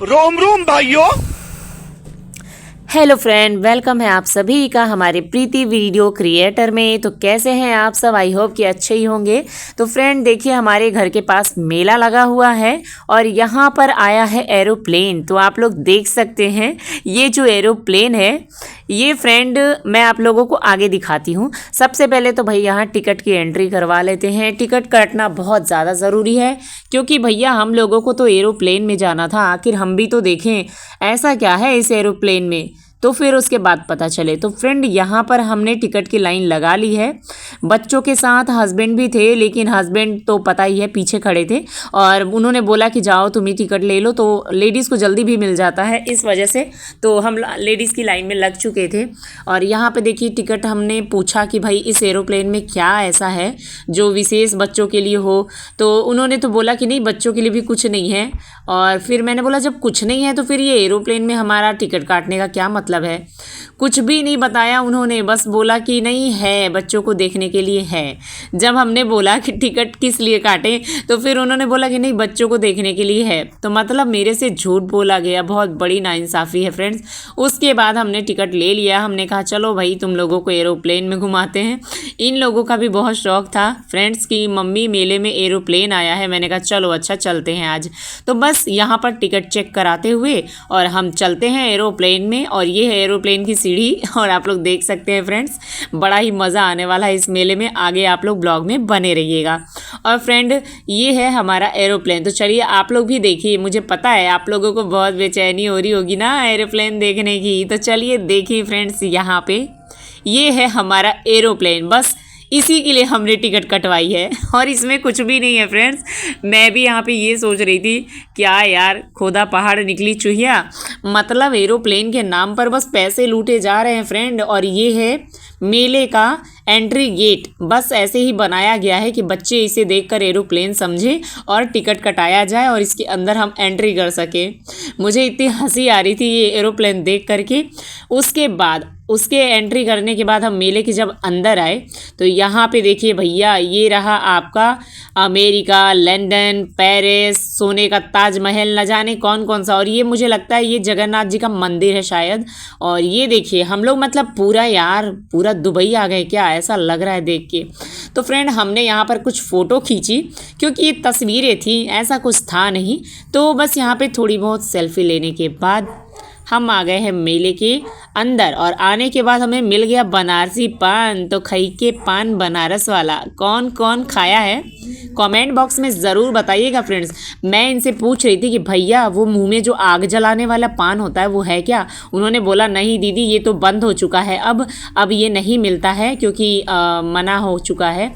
रोम रोम भाइयों। Hello friend, welcome है आप सभी का हमारे प्रीति वीडियो क्रिएटर में। तो कैसे हैं आप सब? आई होप कि अच्छे ही होंगे। तो फ्रेंड देखिए, हमारे घर के पास मेला लगा हुआ है और यहाँ पर आया है एरोप्लेन। तो आप लोग देख सकते हैं ये जो एरोप्लेन है, ये फ्रेंड मैं आप लोगों को आगे दिखाती हूँ। सबसे पहले तो भाई यहाँ टिकट की एंट्री करवा लेते हैं। टिकट कटना बहुत ज़्यादा ज़रूरी है क्योंकि भैया हम लोगों को तो एरोप्लेन में जाना था। आखिर हम भी तो देखें ऐसा क्या है इस एरोप्लेन में, तो फिर उसके बाद पता चले। तो फ्रेंड यहाँ पर हमने टिकट की लाइन लगा ली है। बच्चों के साथ हस्बैंड भी थे, लेकिन हस्बैंड तो पता ही है पीछे खड़े थे और उन्होंने बोला कि जाओ तुम ही टिकट ले लो। तो लेडीज़ को जल्दी भी मिल जाता है, इस वजह से तो हम लेडीज़ की लाइन में लग चुके थे। और यहाँ पे देखिए टिकट हमने पूछा कि भाई इस एरोप्लेन में क्या ऐसा है जो विशेष बच्चों के लिए हो। तो उन्होंने तो बोला कि नहीं, बच्चों के लिए भी कुछ नहीं है। और फिर मैंने बोला जब कुछ नहीं है तो फिर ये एरोप्लेन में हमारा टिकट काटने का क्या मतलब है। कुछ भी नहीं बताया उन्होंने, बस बोला कि नहीं है, बच्चों को देखने के लिए है। जब हमने बोला कि टिकट किस लिए काटें, तो फिर उन्होंने बोला कि नहीं, बच्चों को देखने के लिए है। तो मतलब मेरे से झूठ बोला गया। बहुत बड़ी नाइंसाफ़ी है फ्रेंड्स। उसके बाद हमने टिकट ले लिया। हमने कहा चलो भाई तुम लोगों को एरोप्लेन में घुमाते हैं। इन लोगों का भी बहुत शौक था फ्रेंड्स की मम्मी मेले में एरोप्लेन आया है। मैंने कहा चलो अच्छा चलते हैं आज। तो बस यहाँ पर टिकट चेक कराते हुए और हम चलते हैं एरोप्लेन में। और ये है एरोप्लेन की सीढ़ी और आप लोग देख सकते हैं फ्रेंड्स, बड़ा ही मज़ा आने वाला है इस मेले में। आगे आप लोग ब्लॉग में बने रहिएगा। और फ्रेंड ये है हमारा एरोप्लेन। तो चलिए आप लोग भी देखिए। मुझे पता है आप लोगों को बहुत बेचैनी हो रही होगी ना एरोप्लेन देखने की। तो चलिए देखिए फ्रेंड्स, यहाँ पे ये है हमारा एरोप्लेन। बस इसी के लिए हमने टिकट कटवाई है और इसमें कुछ भी नहीं है फ्रेंड्स। मैं भी यहाँ पे ये सोच रही थी क्या यार, खोदा पहाड़ निकली चूहिया। मतलब एरोप्लेन के नाम पर बस पैसे लूटे जा रहे हैं फ्रेंड। और ये है मेले का एंट्री गेट। बस ऐसे ही बनाया गया है कि बच्चे इसे देखकर एरोप्लेन समझें और टिकट कटाया जाए और इसके अंदर हम एंट्री कर सके। मुझे इतनी हंसी आ रही थी ये एरोप्लेन देख करके। उसके बाद उसके एंट्री करने के बाद हम मेले के जब अंदर आए तो यहाँ पे देखिए भैया, ये रहा आपका अमेरिका, लंदन, पेरिस, सोने का ताजमहल, न जाने कौन कौन सा। और ये मुझे लगता है ये जगन्नाथ जी का मंदिर है शायद। और ये देखिए हम लोग मतलब पूरा यार पूरा दुबई आ गए क्या, ऐसा लग रहा है देख के। तो फ्रेंड हमने यहाँ पर कुछ फ़ोटो खींची क्योंकि ये तस्वीरें थी, ऐसा कुछ था नहीं। तो बस यहाँ पे थोड़ी बहुत सेल्फी लेने के बाद हम आ गए हैं मेले के अंदर। और आने के बाद हमें मिल गया बनारसी पान। तो खई के पान बनारस वाला कौन कौन खाया है कमेंट बॉक्स में ज़रूर बताइएगा फ्रेंड्स। मैं इनसे पूछ रही थी कि भैया वो मुंह में जो आग जलाने वाला पान होता है वो है क्या। उन्होंने बोला नहीं दीदी ये तो बंद हो चुका है, अब ये नहीं मिलता है क्योंकि मना हो चुका है।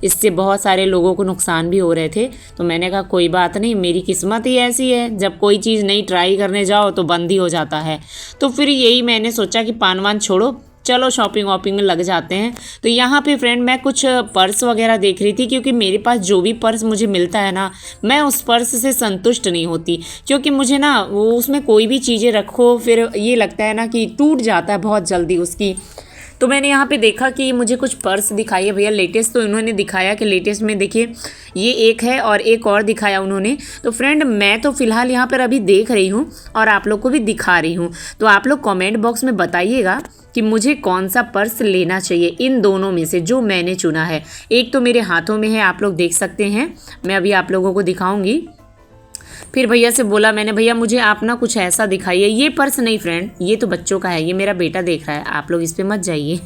इससे बहुत सारे लोगों को नुकसान भी हो रहे थे। तो मैंने कहा कोई बात नहीं, मेरी किस्मत ही ऐसी है, जब कोई चीज़ नहीं ट्राई करने जाओ तो बंद ही हो जाता है। तो फिर यही मैंने सोचा कि पान वान छोड़ो, चलो शॉपिंग वॉपिंग में लग जाते हैं। तो यहाँ पे फ्रेंड मैं कुछ पर्स वगैरह देख रही थी क्योंकि मेरे पास जो भी पर्स मुझे मिलता है ना, मैं उस पर्स से संतुष्ट नहीं होती। क्योंकि मुझे ना वो उसमें कोई भी चीज़ें रखो फिर ये लगता है ना कि टूट जाता है बहुत जल्दी उसकी। तो मैंने यहाँ पे देखा कि मुझे कुछ पर्स दिखाई है भैया लेटेस्ट। तो इन्होंने दिखाया कि लेटेस्ट में देखिए ये एक है और एक और दिखाया उन्होंने। तो फ्रेंड मैं तो फ़िलहाल यहाँ पर अभी देख रही हूँ और आप लोग को भी दिखा रही हूँ। तो आप लोग कमेंट बॉक्स में बताइएगा कि मुझे कौन सा पर्स लेना चाहिए इन दोनों में से जो मैंने चुना है। एक तो मेरे हाथों में है, आप लोग देख सकते हैं, मैं अभी आप लोगों को दिखाऊंगी। फिर भैया से बोला मैंने, भैया मुझे आप ना कुछ ऐसा दिखाइए। ये पर्स नहीं फ्रेंड, ये तो बच्चों का है, ये मेरा बेटा देख रहा है, आप लोग इस पे मत जाइए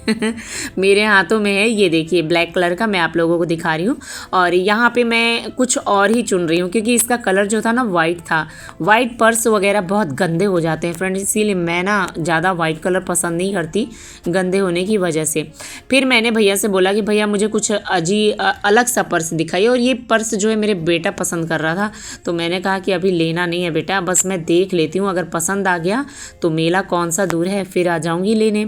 मेरे हाथों में है, ये देखिए ब्लैक कलर का, मैं आप लोगों को दिखा रही हूँ। और यहाँ पे मैं कुछ और ही चुन रही हूँ क्योंकि इसका कलर जो था ना वाइट था। वाइट पर्स वगैरह बहुत गंदे हो जाते हैं फ्रेंड, इसीलिए मैं ना ज़्यादा वाइट कलर पसंद नहीं करती गंदे होने की वजह से। फिर मैंने भैया से बोला कि भैया मुझे कुछ अलग सा पर्स दिखाइए। और ये पर्स जो है मेरे बेटा पसंद कर रहा था। तो मैंने कहा कि अभी लेना नहीं है बेटा, बस मैं देख लेती हूँ, अगर पसंद आ गया तो मेला कौन सा दूर है फिर आ जाऊँगी लेने।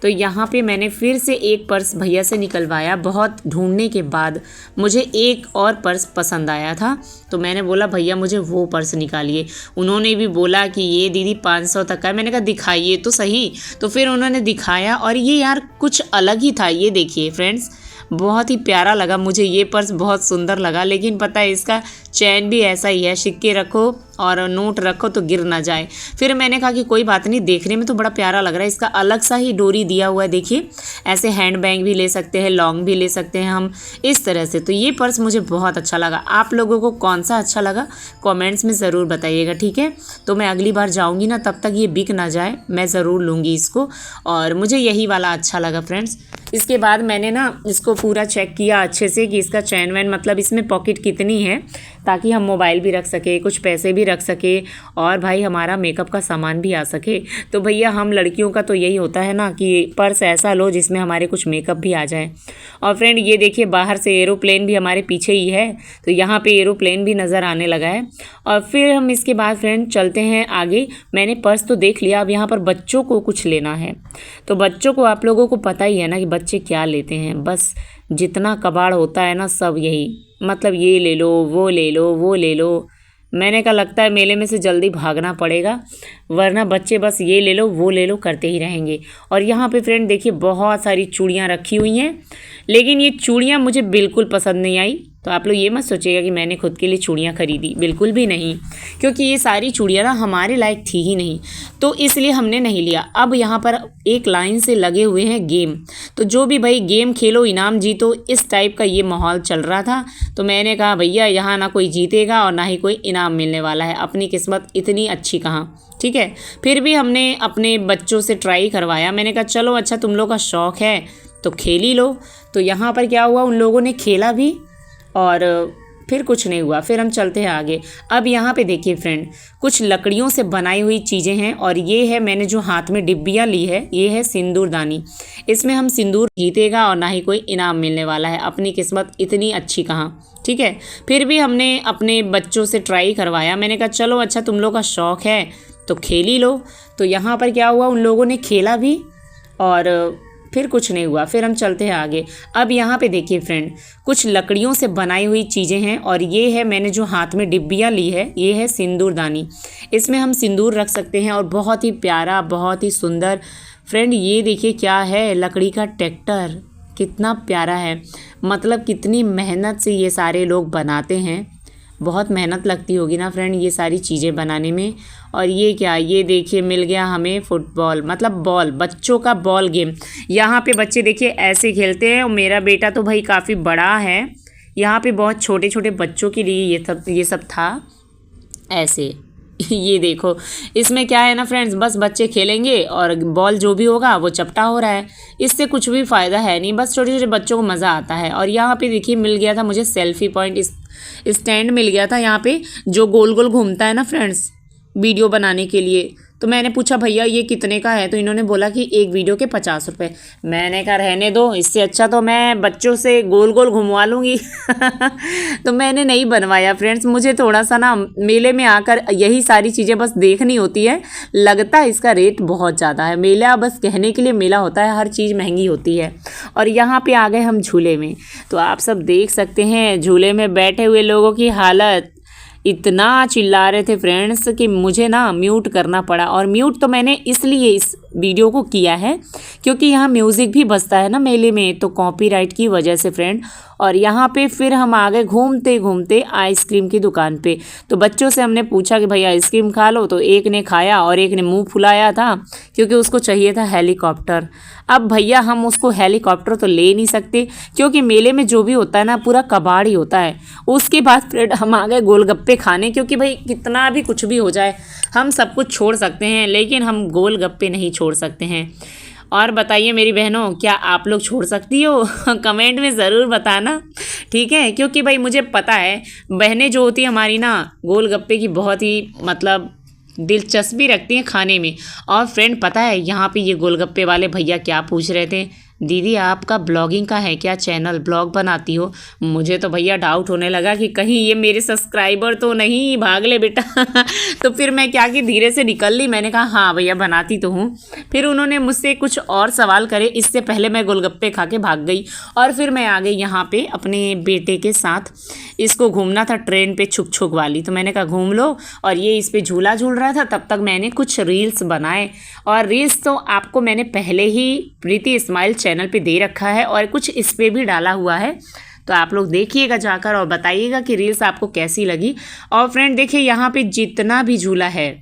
तो यहाँ पे मैंने फिर से एक पर्स भैया से निकलवाया। बहुत ढूंढने के बाद मुझे एक और पर्स पसंद आया था। तो मैंने बोला भैया मुझे वो पर्स निकालिए। उन्होंने भी बोला कि ये दीदी 500 तक का है। मैंने कहा दिखाइए तो सही। तो फिर उन्होंने दिखाया और ये यार कुछ अलग ही था। ये देखिए फ्रेंड्स, बहुत ही प्यारा लगा मुझे, ये पर्स बहुत सुंदर लगा। लेकिन पता है इसका चैन भी ऐसा ही है, सिक्के रखो और नोट रखो तो गिर ना जाए। फिर मैंने कहा कि कोई बात नहीं, देखने में तो बड़ा प्यारा लग रहा है। इसका अलग सा ही डोरी दिया हुआ है, देखिए ऐसे हैंड बैग भी ले सकते हैं, लॉन्ग भी ले सकते हैं हम इस तरह से। तो ये पर्स मुझे बहुत अच्छा लगा। आप लोगों को कौन सा अच्छा लगा कमेंट्स में ज़रूर बताइएगा, ठीक है। तो मैं अगली बार जाऊँगी ना, तब तक ये बिक ना जाए, मैं ज़रूर लूँगी इसको। और मुझे यही वाला अच्छा लगा फ्रेंड्स। इसके बाद मैंने ना इसको पूरा चेक किया अच्छे से कि इसका चैन वैन, मतलब इसमें पॉकेट कितनी है, ताकि हम मोबाइल भी रख सके, कुछ पैसे भी रख सके और भाई हमारा मेकअप का सामान भी आ सके। तो भैया हम लड़कियों का तो यही होता है ना कि पर्स ऐसा लो जिसमें हमारे कुछ मेकअप भी आ जाए। और फ्रेंड ये देखिए बाहर से एरोप्लेन भी हमारे पीछे ही है, तो यहाँ पे एरोप्लेन भी नज़र आने लगा है। और फिर हम इसके बाद फ्रेंड चलते हैं आगे। मैंने पर्स तो देख लिया, अब यहाँ पर बच्चों को कुछ लेना है। तो बच्चों को आप लोगों को पता ही है ना कि बच्चे क्या लेते हैं, बस जितना कबाड़ होता है ना सब यही, मतलब ये ले लो, वो ले लो, वो ले लो। मैंने कहा लगता है मेले में से जल्दी भागना पड़ेगा, वरना बच्चे बस ये ले लो वो ले लो करते ही रहेंगे। और यहाँ पे फ्रेंड देखिए बहुत सारी चूड़ियाँ रखी हुई हैं, लेकिन ये चूड़ियाँ मुझे बिल्कुल पसंद नहीं आई। तो आप लोग ये मत सोचिएगा कि मैंने खुद के लिए चूड़ियाँ खरीदी, बिल्कुल भी नहीं, क्योंकि ये सारी चूड़ियाँ ना हमारे लायक थी ही नहीं, तो इसलिए हमने नहीं लिया। अब यहाँ पर एक लाइन से लगे हुए हैं गेम, तो जो भी भाई गेम खेलो इनाम जीतो, इस टाइप का ये माहौल चल रहा था। तो मैंने कहा भैया यहाँ ना कोई जीतेगा और ना ही कोई इनाम मिलने वाला है, अपनी किस्मत इतनी अच्छी कहाँ, ठीक है। फिर भी हमने अपने बच्चों से ट्राई करवाया, मैंने कहा चलो अच्छा तुम लोग का शौक़ है तो खेल ही लो। तो यहाँ पर क्या हुआ, उन लोगों ने खेला भी और फिर कुछ नहीं हुआ। फिर हम चलते हैं आगे। अब यहाँ पे देखिए फ्रेंड कुछ लकड़ियों से बनाई हुई चीज़ें हैं, और ये है मैंने जो हाथ में डिब्बियाँ ली है, ये है सिंदूरदानी। इसमें हम सिंदूर जीतेगा और ना ही कोई इनाम मिलने वाला है, अपनी किस्मत इतनी अच्छी कहाँ, ठीक है। फिर भी हमने अपने बच्चों से ट्राई करवाया, मैंने कहा चलो अच्छा तुम लोग का शौक़ है तो खेल ही लो। तो यहाँ पर क्या हुआ, उन लोगों ने खेला भी और फिर कुछ नहीं हुआ। फिर हम चलते हैं आगे। अब यहाँ पे देखिए फ्रेंड कुछ लकड़ियों से बनाई हुई चीज़ें हैं, और ये है मैंने जो हाथ में डिब्बियाँ ली है, ये है सिंदूरदानी। इसमें हम सिंदूर रख सकते हैं, और बहुत ही प्यारा, बहुत ही सुंदर। फ्रेंड ये देखिए क्या है, लकड़ी का ट्रैक्टर, कितना प्यारा है, मतलब कितनी मेहनत से ये सारे लोग बनाते हैं। बहुत मेहनत लगती होगी ना फ्रेंड ये सारी चीज़ें बनाने में। और ये क्या, ये देखिए मिल गया हमें फुटबॉल, मतलब बॉल, बच्चों का बॉल गेम। यहाँ पे बच्चे देखिए ऐसे खेलते हैं, और मेरा बेटा तो भाई काफ़ी बड़ा है, यहाँ पे बहुत छोटे छोटे बच्चों के लिए ये सब था ऐसे। ये देखो इसमें क्या है ना फ्रेंड्स, बस बच्चे खेलेंगे और बॉल जो भी होगा वो चपटा हो रहा है, इससे कुछ भी फ़ायदा है नहीं, बस छोटे छोटे बच्चों को मज़ा आता है। और यहाँ पे देखिए मिल गया था मुझे सेल्फी पॉइंट, स्टैंड मिल गया था यहाँ पे जो गोल गोल घूमता है ना फ्रेंड्स वीडियो बनाने के लिए। तो मैंने पूछा भैया ये कितने का है, तो इन्होंने बोला कि एक वीडियो के 50 रुपये। मैंने कहा रहने दो, इससे अच्छा तो मैं बच्चों से गोल गोल घुमवा लूँगी। तो मैंने नहीं बनवाया फ्रेंड्स, मुझे थोड़ा सा ना मेले में आकर यही सारी चीज़ें बस देखनी होती है। लगता है इसका रेट बहुत ज़्यादा है, मेला बस कहने के लिए मेला होता है, हर चीज़ महंगी होती है। और यहाँ पे आ गए हम झूले में, तो आप सब देख सकते हैं झूले में बैठे हुए लोगों की हालत, इतना चिल्ला रहे थे फ्रेंड्स कि मुझे ना म्यूट करना पड़ा। और म्यूट तो मैंने इसलिए इस वीडियो को किया है क्योंकि यहाँ म्यूज़िक भी बजता है ना मेले में, तो कॉपीराइट की वजह से फ्रेंड। और यहाँ पे फिर हम आ गए घूमते घूमते आइसक्रीम की दुकान पे। तो बच्चों से हमने पूछा कि भैया आइसक्रीम खा लो, तो एक ने खाया और एक ने मुंह फुलाया था क्योंकि उसको चाहिए था हेलीकॉप्टर। अब भैया हम उसको हेलीकॉप्टर तो ले नहीं सकते क्योंकि मेले में जो भी होता है ना पूरा कबाड़ ही होता है। उसके बाद फ्रेंड हम आ गए गोलगप्पे खाने, क्योंकि भाई कितना भी कुछ भी हो जाए हम सब कुछ छोड़ सकते हैं, लेकिन हम गोलगप्पे नहीं छोड़ सकते हैं। और बताइए मेरी बहनों, क्या आप लोग छोड़ सकती हो? कमेंट में ज़रूर बताना, ठीक है। क्योंकि भाई मुझे पता है बहनें जो होती हैं हमारी ना गोलगप्पे की बहुत ही मतलब दिलचस्पी रखती हैं खाने में। और फ्रेंड पता है यहाँ पे ये गोलगप्पे वाले भैया क्या पूछ रहे थे, दीदी आपका ब्लॉगिंग का है क्या चैनल, ब्लॉग बनाती हो? मुझे तो भैया डाउट होने लगा कि कहीं ये मेरे सब्सक्राइबर तो नहीं, भाग ले बेटा। तो फिर मैं क्या कि धीरे से निकल ली, मैंने कहा हाँ भैया बनाती तो हूँ। फिर उन्होंने मुझसे कुछ और सवाल करे, इससे पहले मैं गोलगप्पे खा के भाग गई। और फिर मैं आ गई यहाँ पे अपने बेटे के साथ, इसको घूमना था ट्रेन पे छुक छुक वाली, तो मैंने कहा घूम लो। और ये इस पर झूला झूल रहा था, तब तक मैंने कुछ रील्स बनाए। और रील्स तो आपको मैंने पहले ही प्रीति स्माइल चैनल पे दे रखा है और कुछ इस पे भी डाला हुआ है, तो आप लोग देखिएगा जाकर और बताइएगा कि रील्स आपको कैसी लगी। और फ्रेंड देखिए यहाँ पे जितना भी झूला है,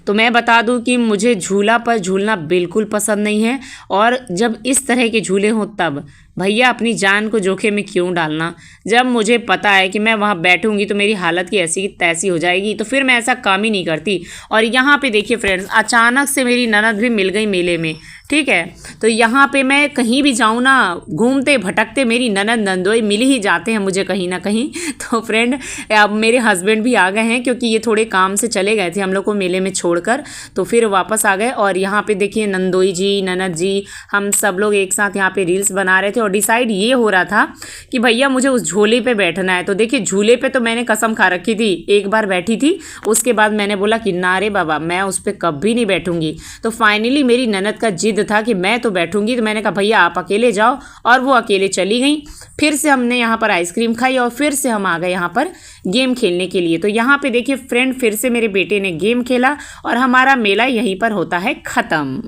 तो मैं बता दूं कि मुझे झूला पर झूलना बिल्कुल पसंद नहीं है, और जब इस तरह के झूले हों तब भैया अपनी जान को जोखिम में क्यों डालना। जब मुझे पता है कि मैं वहाँ बैठूंगी तो मेरी हालत की ऐसी की तैसी हो जाएगी, तो फिर मैं ऐसा काम ही नहीं करती। और यहाँ पे देखिए फ्रेंड्स, अचानक से मेरी ननद भी मिल गई मेले में, ठीक है। तो यहाँ पे मैं कहीं भी जाऊँ ना, घूमते भटकते मेरी ननद नंदोई मिल ही जाते हैं मुझे कहीं ना कहीं। तो फ्रेंड अब मेरे हस्बैंड भी आ गए हैं, क्योंकि ये थोड़े काम से चले गए थे हम लोग को मेले में छोड़कर, तो फिर वापस आ गए। और यहाँ पे देखिए नंदोई जी, ननद जी, हम सब लोग एक साथ यहाँ पे रील्स बना रहे थे। और डिसाइड ये हो रहा था कि भैया मुझे उस झूले पे बैठना है। तो देखिए झूले पे तो मैंने कसम खा रखी थी, एक बार बैठी थी, उसके बाद मैंने बोला कि ना रे बाबा, मैं उस पर कभी नहीं बैठूंगी। तो फाइनली मेरी ननद का जिद था कि मैं तो बैठूंगी, तो मैंने कहा भैया आप अकेले जाओ, और वो अकेले चली गई। फिर से हमने यहाँ पर आइसक्रीम खाई और फिर से हम आ गए यहाँ पर गेम खेलने के लिए। तो यहाँ पे देखिए फ्रेंड, फिर से मेरे बेटे ने गेम खेला और हमारा मेला यहीं पर होता है ख़त्म।